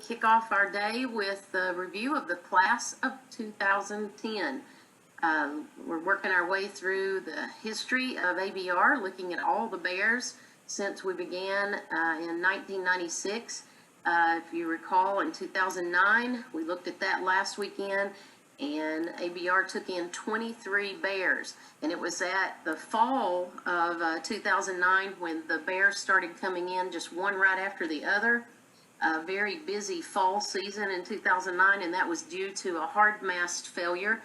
kick off our day with a review of the class of 2010. We're working our way through the history of ABR, looking at all the bears since we began in 1996. If you recall, in 2009, we looked at that last weekend, and ABR took in 23 bears. And it was at the fall of 2009 when the bears started coming in, just one right after the other. A very busy fall season in 2009, and that was due to a hard mast failure.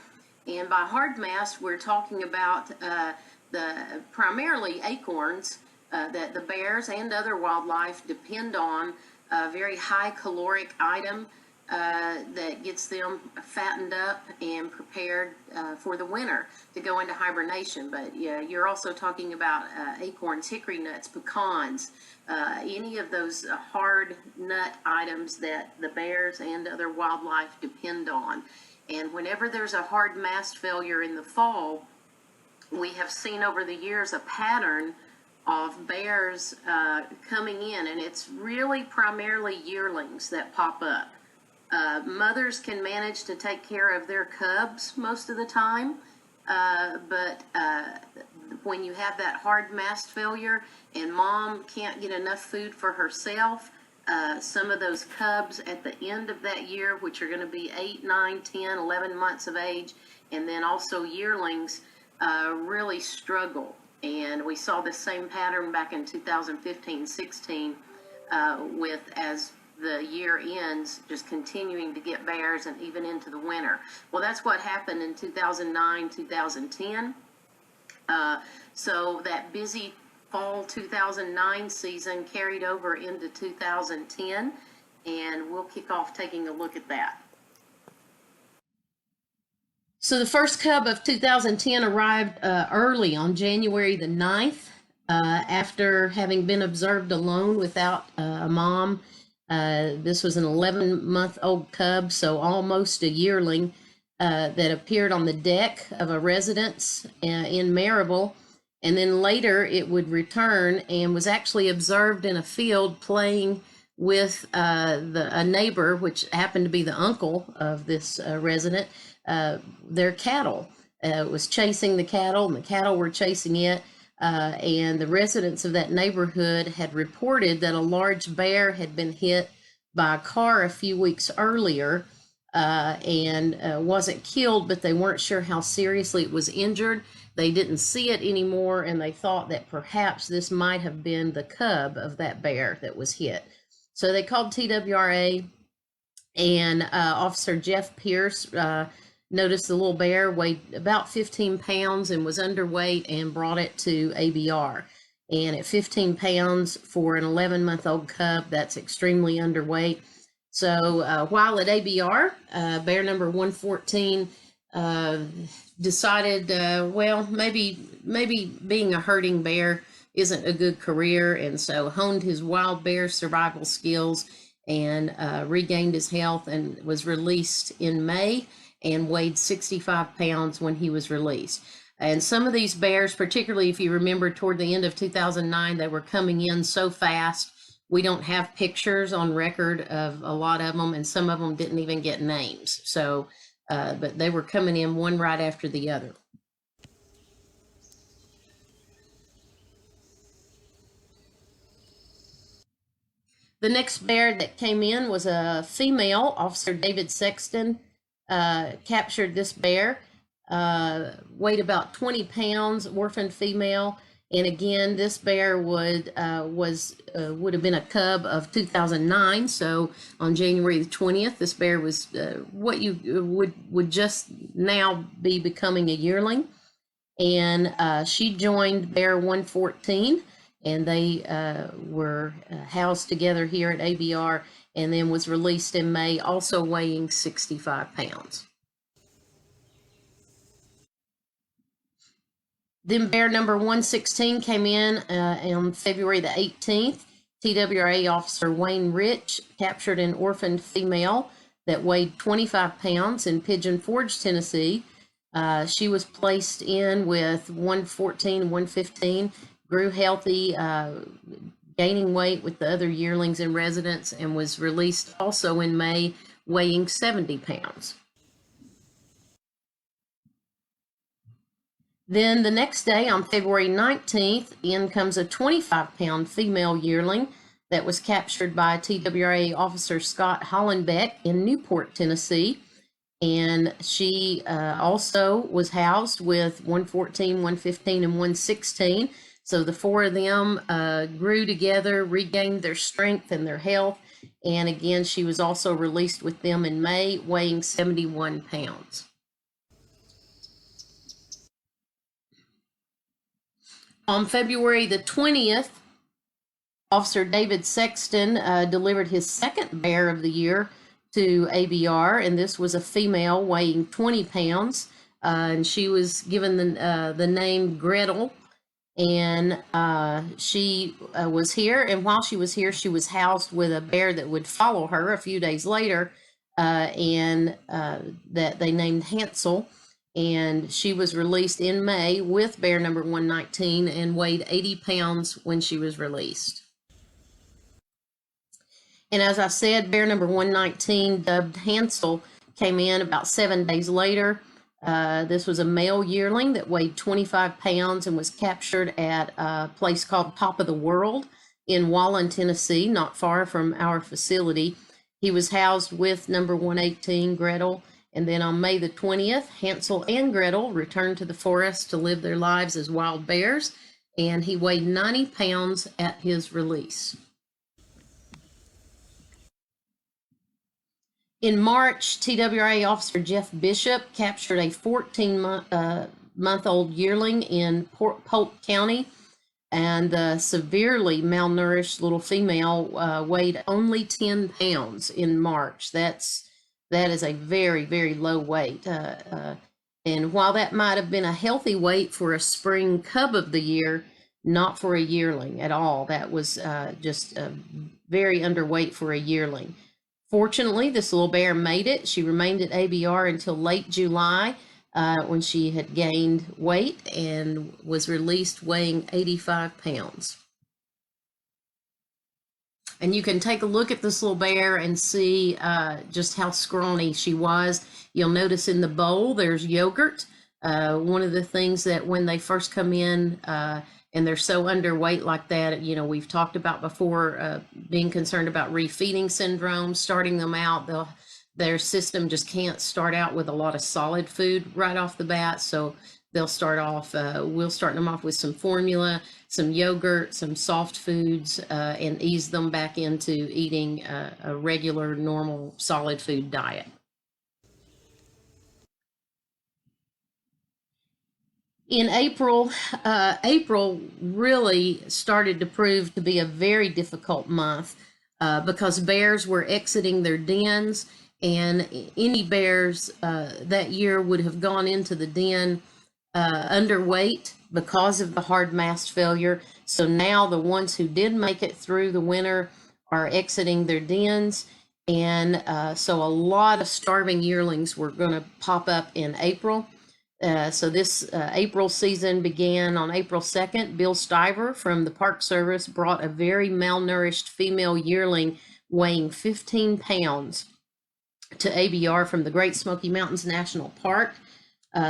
And by hard mast, we're talking about the primarily acorns that the bears and other wildlife depend on, a very high caloric item that gets them fattened up and prepared for the winter to go into hibernation. But yeah, you're also talking about acorns, hickory nuts, pecans, any of those hard nut items that the bears and other wildlife depend on. And whenever there's a hard mast failure in the fall, we have seen over the years a pattern of bears coming in, and it's really primarily yearlings that pop up. Mothers can manage to take care of their cubs most of the time, but when you have that hard mast failure and mom can't get enough food for herself, some of those cubs at the end of that year, which are going to be 8, 9, 10, 11 months of age, and then also yearlings, really struggle. And we saw the same pattern back in 2015-16 with, as the year ends, just continuing to get bears and even into the winter. Well, that's what happened in 2009, 2010. So that busy fall 2009 season carried over into 2010, and we'll kick off taking a look at that. So the first cub of 2010 arrived early on January the 9th, after having been observed alone without a mom. This was an 11-month-old cub, so almost a yearling, that appeared on the deck of a residence in Maryville. And then later it would return and was actually observed in a field playing with a neighbor, which happened to be the uncle of this resident, their cattle. It was chasing the cattle, and the cattle were chasing it. And the residents of that neighborhood had reported that a large bear had been hit by a car a few weeks earlier and wasn't killed, but they weren't sure how seriously it was injured. They didn't see it anymore, and they thought that perhaps this might have been the cub of that bear that was hit. So they called TWRA, and Officer Jeff Pierce noticed the little bear weighed about 15 pounds and was underweight, and brought it to ABR. And at 15 pounds for an 11-month-old cub, that's extremely underweight. So while at ABR, bear number 114 decided, well, maybe being a herding bear isn't a good career, and so honed his wild bear survival skills and regained his health, and was released in May and weighed 65 pounds when he was released. And some of these bears, particularly if you remember toward the end of 2009, they were coming in so fast. We don't have pictures on record of a lot of them, and some of them didn't even get names. So, but they were coming in one right after the other. The next bear that came in was a female. Officer David Sexton captured this bear, weighed about 20 pounds, orphaned female. And again, this bear would have been a cub of 2009. So on January the 20th, this bear was what you would just now be becoming a yearling. And she joined bear 114, and they were housed together here at ABR, and then was released in May, also weighing 65 pounds. Then bear number 116 came in on February the 18th. TWRA Officer Wayne Rich captured an orphaned female that weighed 25 pounds in Pigeon Forge, Tennessee. She was placed in with 114, 115, grew healthy, gaining weight with the other yearlings in residence, and was released also in May, weighing 70 pounds. Then the next day, on February 19th, in comes a 25-pound female yearling that was captured by TWRA officer Scott Hollenbeck in Newport, Tennessee. And she also was housed with 114, 115, and 116. So the four of them grew together, regained their strength and their health. And again, she was also released with them in May, weighing 71 pounds. On February the 20th, Officer David Sexton delivered his second bear of the year to ABR, and this was a female weighing 20 pounds, and she was given the name Gretel, and she was here, and while she was here, she was housed with a bear that would follow her a few days later, and that they named Hansel. And she was released in May with bear number 119 and weighed 80 pounds when she was released. And as I said, bear number 119, dubbed Hansel, came in about 7 days later. This was a male yearling that weighed 25 pounds and was captured at a place called Top of the World in Wallen, Tennessee, not far from our facility. He was housed with number 118, Gretel. And then on May the 20th, Hansel and Gretel returned to the forest to live their lives as wild bears, and he weighed 90 pounds at his release. In March, TWRA officer Jeff Bishop captured a 14-month-old yearling in Polk County, and the severely malnourished little female weighed only 10 pounds in March. That is a very, very low weight. And while that might have been a healthy weight for a spring cub of the year, not for a yearling at all. That was just very underweight for a yearling. Fortunately, this little bear made it. She remained at ABR until late July when she had gained weight and was released weighing 85 pounds. And you can take a look at this little bear and see just how scrawny she was. You'll notice in the bowl there's yogurt. One of the things that when they first come in and they're so underweight like that, you know, we've talked about before, being concerned about refeeding syndrome, starting them out, their system just can't start out with a lot of solid food right off the bat. So they'll start off, we'll start them off with some formula, some yogurt, some soft foods, and ease them back into eating a regular, normal, solid food diet. In April, April really started to prove to be a very difficult month because bears were exiting their dens, and any bears that year would have gone into the den underweight because of the hard mast failure. So now the ones who did make it through the winter are exiting their dens. And so a lot of starving yearlings were going to pop up in April. So this April season began on April 2nd. Bill Stiver from the Park Service brought a very malnourished female yearling weighing 15 pounds to ABR from the Great Smoky Mountains National Park.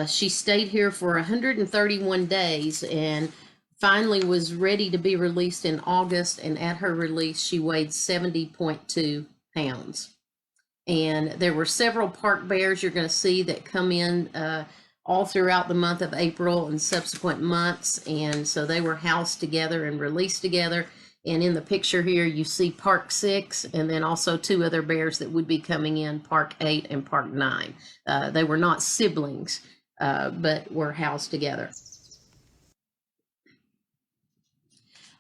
She stayed here for 131 days and finally was ready to be released in August. And at her release, she weighed 70.2 pounds. And there were several park bears you're going to see that come in all throughout the month of April and subsequent months. And so they were housed together and released together. And in the picture here, you see Park 6 and then also two other bears that would be coming in, Park 8 and Park 9. They were not siblings, but were housed together.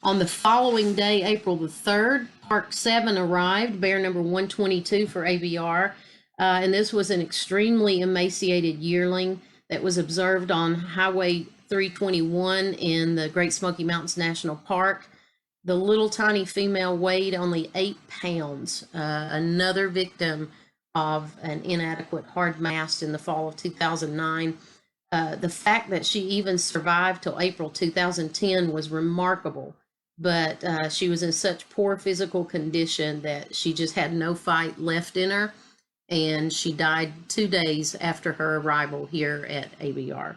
On the following day, April the 3rd, Park 7 arrived, bear number 122 for ABR. And this was an extremely emaciated yearling that was observed on Highway 321 in the Great Smoky Mountains National Park. The little tiny female weighed only 8 pounds, another victim of an inadequate hard mast in the fall of 2009. The fact that she even survived till April 2010 was remarkable. but she was in such poor physical condition that she just had no fight left in her, and she died 2 days after her arrival here at ABR.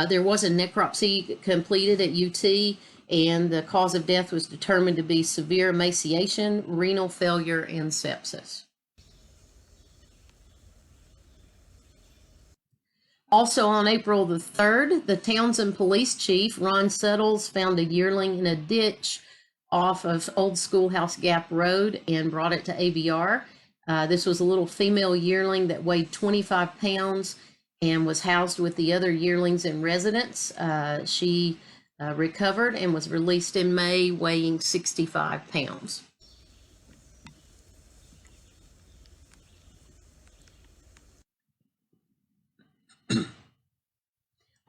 There was a necropsy completed at UT, and the cause of death was determined to be severe emaciation, renal failure, and sepsis. Also on April the 3rd, the Townsend Police Chief, Ron Settles, found a yearling in a ditch off of Old Schoolhouse Gap Road and brought it to ABR. This was a little female yearling that weighed 25 pounds and was housed with the other yearlings in residence. She recovered and was released in May, weighing 65 pounds.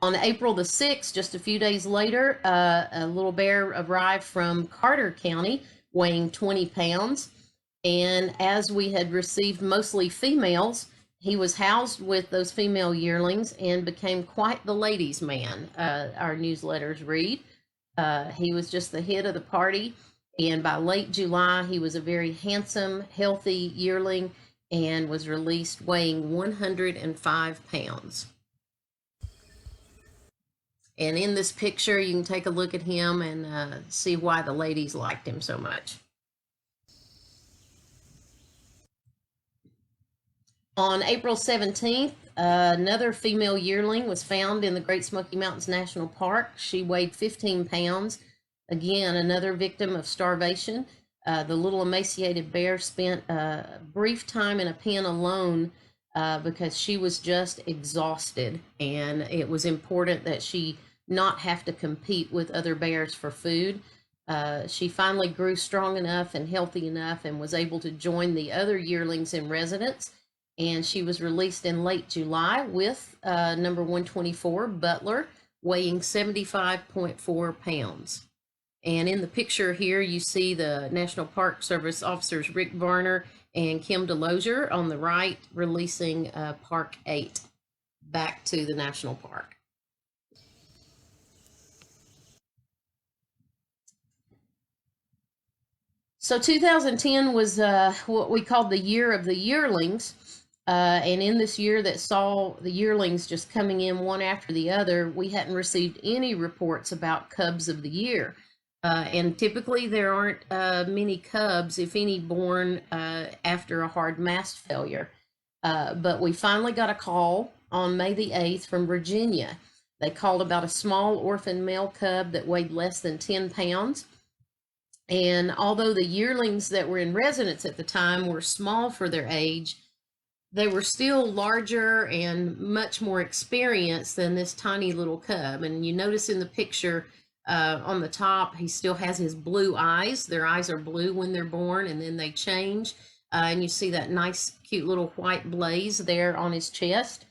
On April the 6th, just a few days later, a little bear arrived from Carter County weighing 20 pounds. And as we had received mostly females, he was housed with those female yearlings and became quite the ladies' man, our newsletters read. He was just the hit of the party. And by late July, he was a very handsome, healthy yearling and was released weighing 105 pounds. And in this picture, you can take a look at him and see why the ladies liked him so much. On April 17th, another female yearling was found in the Great Smoky Mountains National Park. She weighed 15 pounds. Again, another victim of starvation. The little emaciated bear spent a brief time in a pen alone because she was just exhausted, and it was important that she not have to compete with other bears for food. She finally grew strong enough and healthy enough and was able to join the other yearlings in residence, and she was released in late July with number 124, Butler, weighing 75.4 pounds. And in the picture here, you see the National Park Service officers Rick Varner and Kim DeLozier on the right, releasing Park 8 back to the national park. So 2010 was what we called the year of the yearlings. And in this year that saw the yearlings just coming in one after the other, we hadn't received any reports about cubs of the year. And typically there aren't many cubs, if any, born after a hard mast failure. But we finally got a call on May the 8th from Virginia. They called about a small orphan male cub that weighed less than 10 pounds. And although the yearlings that were in residence at the time were small for their age, they were still larger and much more experienced than this tiny little cub. And you notice in the picture on the top, he still has his blue eyes. Their eyes are blue when they're born, and then they change. And you see that nice, cute little white blaze there on his chest.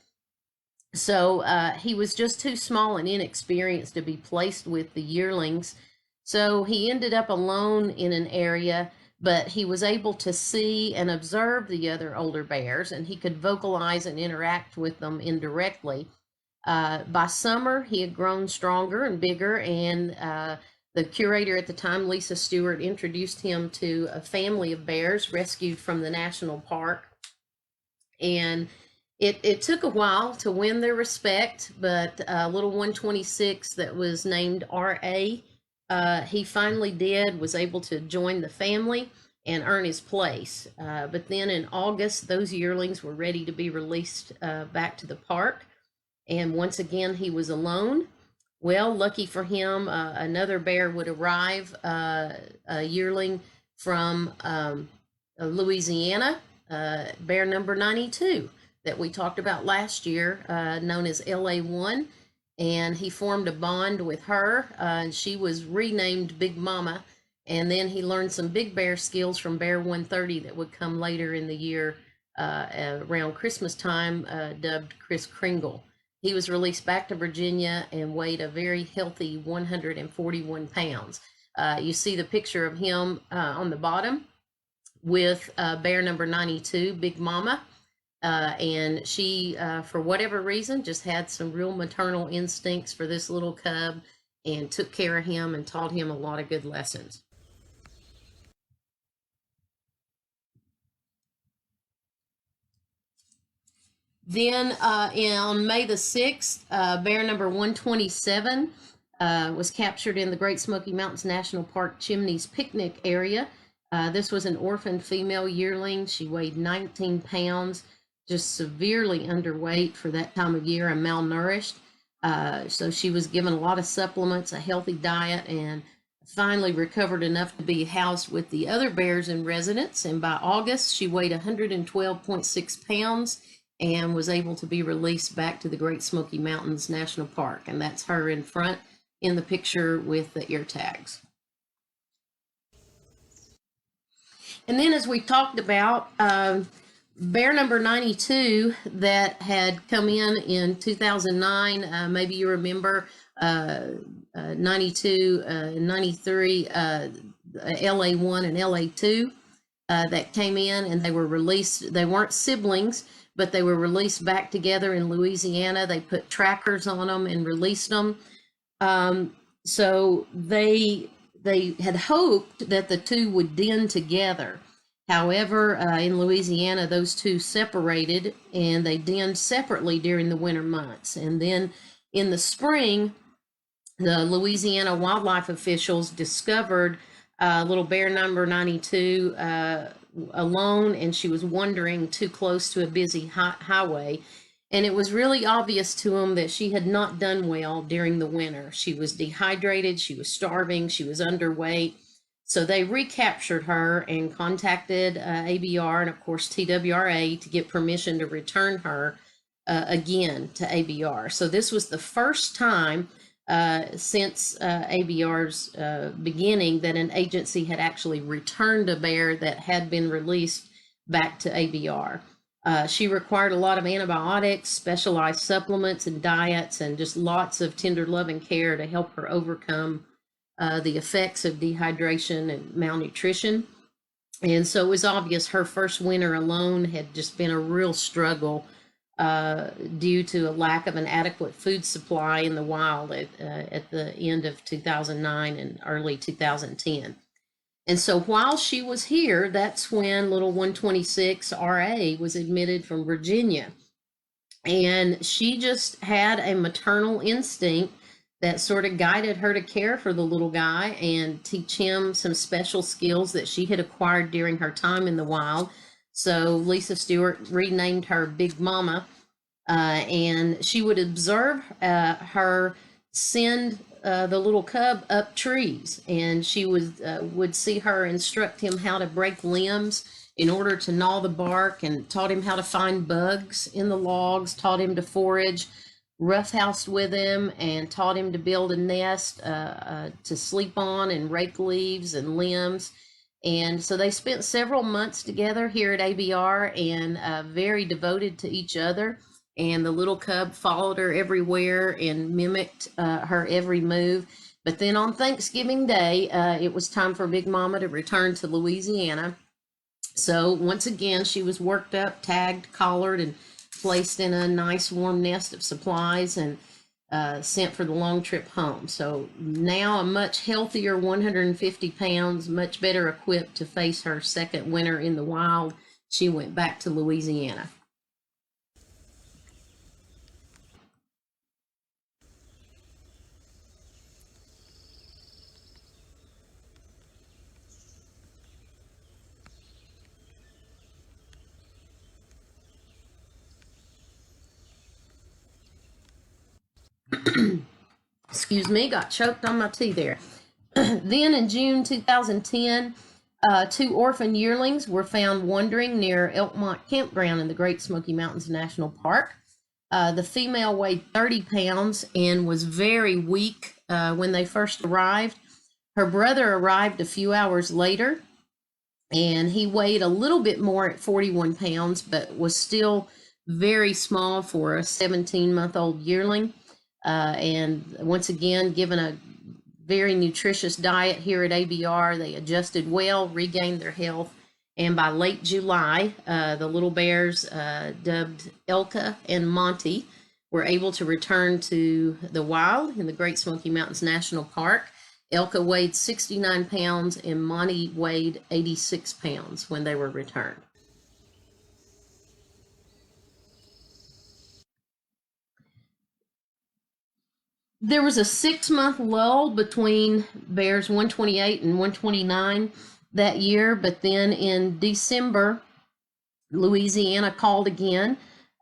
So he was just too small and inexperienced to be placed with the yearlings. So he ended up alone in an area, but he was able to see and observe the other older bears, and he could vocalize and interact with them indirectly. By summer, he had grown stronger and bigger, and the curator at the time, Lisa Stewart, introduced him to a family of bears rescued from the national park. And it took a while to win their respect, but little 126 that was named R.A., he finally was able to join the family and earn his place. But then in August, those yearlings were ready to be released back to the park. And once again, he was alone. Well, lucky for him, another bear would arrive, a yearling from Louisiana, bear number 92 that we talked about last year, known as LA1. And he formed a bond with her, and she was renamed Big Mama. And then he learned some big bear skills from Bear 130 that would come later in the year around Christmas time, dubbed Kris Kringle. He was released back to Virginia and weighed a very healthy 141 pounds. You see the picture of him on the bottom with bear number 92, Big Mama. And she, for whatever reason, just had some real maternal instincts for this little cub and took care of him and taught him a lot of good lessons. Then on May the 6th, bear number 127 was captured in the Great Smoky Mountains National Park Chimneys picnic area. This was an orphaned female yearling. She weighed 19 pounds, just severely underweight for that time of year and malnourished. So she was given a lot of supplements, a healthy diet, and finally recovered enough to be housed with the other bears in residence. And by August, she weighed 112.6 pounds and was able to be released back to the Great Smoky Mountains National Park. And that's her in front in the picture with the ear tags. And then, as we talked about, bear number 92 that had come in 2009, maybe you remember 92, 93, LA1 and LA2 that came in, and they were released. They weren't siblings, but they were released back together in Louisiana. They put trackers on them and released them. So they had hoped that the two would den together. However, in Louisiana, those two separated and they denned separately during the winter months. And then in the spring, the Louisiana wildlife officials discovered little bear number 92 alone, and she was wandering too close to a busy highway. And it was really obvious to them that she had not done well during the winter. She was dehydrated, she was starving, she was underweight. So they recaptured her and contacted ABR and, of course, TWRA to get permission to return her again to ABR. So this was the first time since ABR's beginning that an agency had actually returned a bear that had been released back to ABR. She required a lot of antibiotics, specialized supplements and diets, and just lots of tender love and care to help her overcome the effects of dehydration and malnutrition. And so it was obvious her first winter alone had just been a real struggle due to a lack of an adequate food supply in the wild at the end of 2009 and early 2010. And so while she was here, that's when little 126 RA was admitted from Virginia. And she just had a maternal instinct that sort of guided her to care for the little guy and teach him some special skills that she had acquired during her time in the wild. So Lisa Stewart renamed her Big Mama, and she would observe her send the little cub up trees, and she would see her instruct him how to break limbs in order to gnaw the bark, and taught him how to find bugs in the logs, taught him to forage, roughhoused with him, and taught him to build a nest to sleep on and rake leaves and limbs. And so they spent several months together here at ABR and very devoted to each other. And the little cub followed her everywhere and mimicked her every move. But then on Thanksgiving Day, it was time for Big Mama to return to Louisiana. So once again, she was worked up, tagged, collared, and placed in a nice warm nest of supplies and sent for the long trip home. So now a much healthier 150 pounds, much better equipped to face her second winter in the wild, she went back to Louisiana. Excuse me, got choked on my tea there. Then in June 2010, two orphan yearlings were found wandering near Elkmont Campground in the Great Smoky Mountains National Park. The female weighed 30 pounds and was very weak when they first arrived. Her brother arrived a few hours later, and he weighed a little bit more at 41 pounds, but was still very small for a 17-month-old yearling. And once again, given a very nutritious diet here at ABR, they adjusted well, regained their health, and by late July, the little bears, dubbed Elka and Monty, were able to return to the wild in the Great Smoky Mountains National Park. Elka weighed 69 pounds and Monty weighed 86 pounds when they were returned. There was a 6-month lull between bears 128 and 129 that year, but then in December, Louisiana called again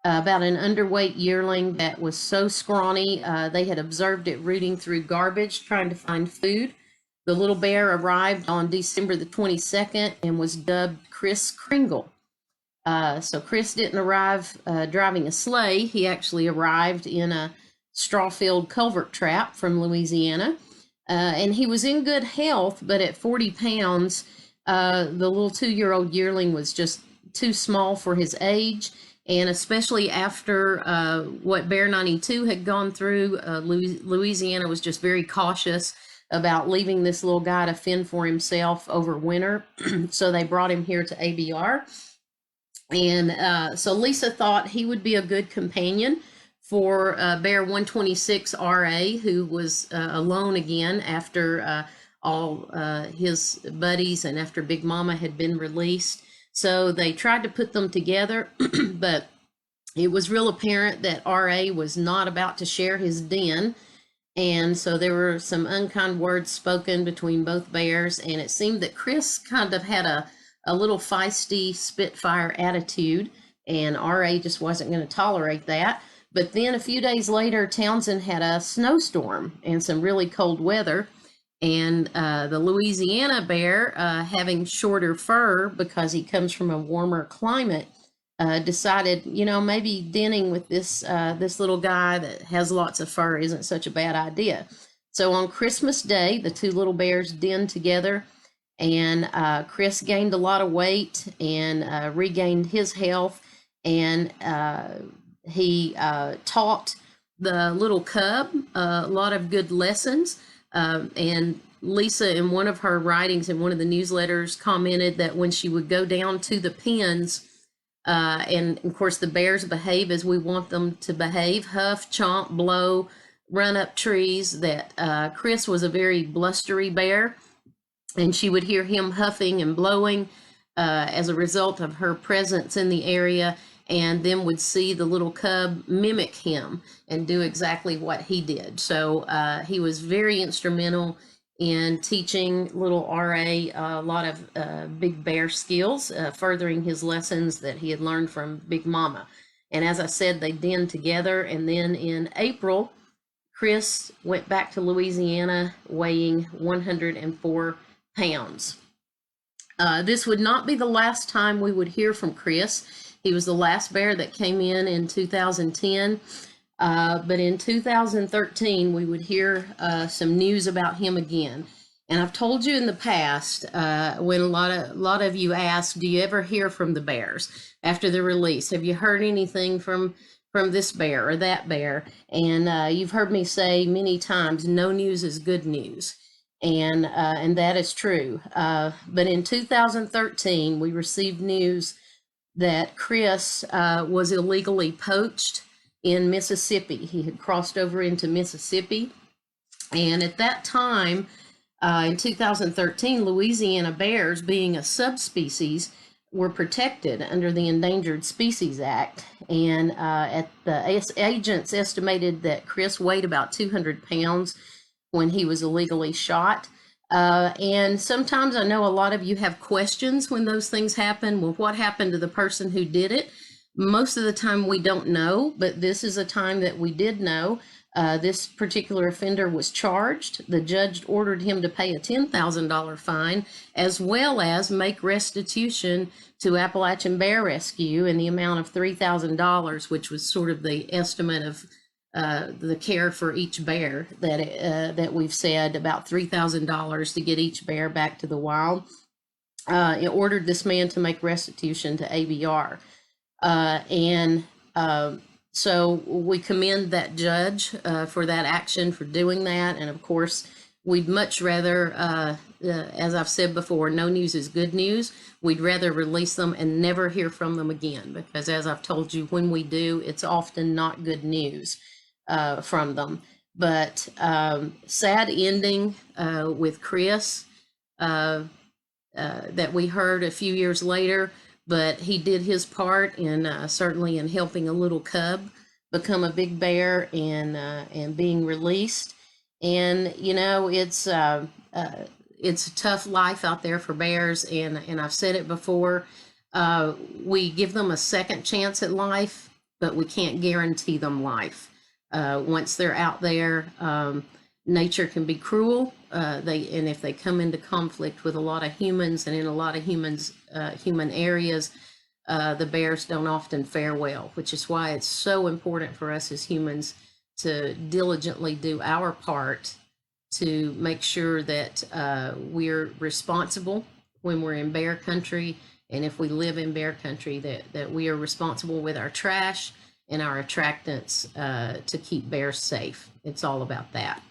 about an underweight yearling that was so scrawny. They had observed it rooting through garbage trying to find food. The little bear arrived on December the 22nd and was dubbed Kris Kringle. So Kris didn't arrive driving a sleigh. He actually arrived in a straw-filled culvert trap from Louisiana. And he was in good health, but at 40 pounds, the little 2-year-old yearling was just too small for his age. And especially after what Bear 92 had gone through, Louisiana was just very cautious about leaving this little guy to fend for himself over winter. So they brought him here to ABR. And so Lisa thought he would be a good companion for Bear 126 RA, who was alone again after all his buddies and after Big Mama had been released. So they tried to put them together, but it was real apparent that RA was not about to share his den. And so there were some unkind words spoken between both bears, and it seemed that Kris kind of had a little feisty Spitfire attitude, and RA just wasn't going to tolerate that. But then a few days later, Townsend had a snowstorm and some really cold weather. And the Louisiana bear, having shorter fur because he comes from a warmer climate, decided, maybe denning with this little guy that has lots of fur isn't such a bad idea. So on Christmas Day, the two little bears denned together, and Kris gained a lot of weight and regained his health, and he taught the little cub a lot of good lessons. And Lisa, in one of her writings in one of the newsletters, commented that when she would go down to the pens, and of course the bears behave as we want them to behave, huff, chomp, blow, run up trees, that Kris was a very blustery bear, and she would hear him huffing and blowing as a result of her presence in the area, and then would see the little cub mimic him and do exactly what he did. So he was very instrumental in teaching little RA a lot of big bear skills, furthering his lessons that he had learned from Big Mama. And as I said, they denned together, and then in April, Kris went back to Louisiana weighing 104 pounds. This would not be the last time we would hear from Kris. He was the last bear that came in 2010. But in 2013, we would hear some news about him again. And I've told you in the past, when a lot of you ask, do you ever hear from the bears after the release? Have you heard anything from this bear or that bear? And you've heard me say many times, no news is good news. And that is true. But in 2013, we received news that Kris was illegally poached in Mississippi. He had crossed over into Mississippi. And at that time, in 2013, Louisiana bears, being a subspecies, were protected under the Endangered Species Act. And the agents estimated that Kris weighed about 200 pounds when he was illegally shot. And sometimes I know a lot of you have questions when those things happen. Well, what happened to the person who did it? Most of the time we don't know, but this is a time that we did know. This particular offender was charged. The judge ordered him to pay a $10,000 fine, as well as make restitution to Appalachian Bear Rescue in the amount of $3,000, which was sort of the estimate of the care for each bear that we've said, about $3,000 to get each bear back to the wild. It ordered this man to make restitution to ABR. So we commend that judge for that action, for doing that. And of course, we'd much rather, as I've said before, no news is good news. We'd rather release them and never hear from them again, because as I've told you, when we do, it's often not good news from them. But sad ending with Chris that we heard a few years later, but he did his part in certainly in helping a little cub become a big bear and being released. And you know, it's a tough life out there for bears, and I've said it before. We give them a second chance at life, but we can't guarantee them life. Once they're out there, nature can be cruel. And if they come into conflict with a lot of humans and in a lot of human areas, the bears don't often fare well, which is why it's so important for us as humans to diligently do our part to make sure that we're responsible when we're in bear country. And if we live in bear country, that we are responsible with our trash and our attractants to keep bears safe. It's all about that.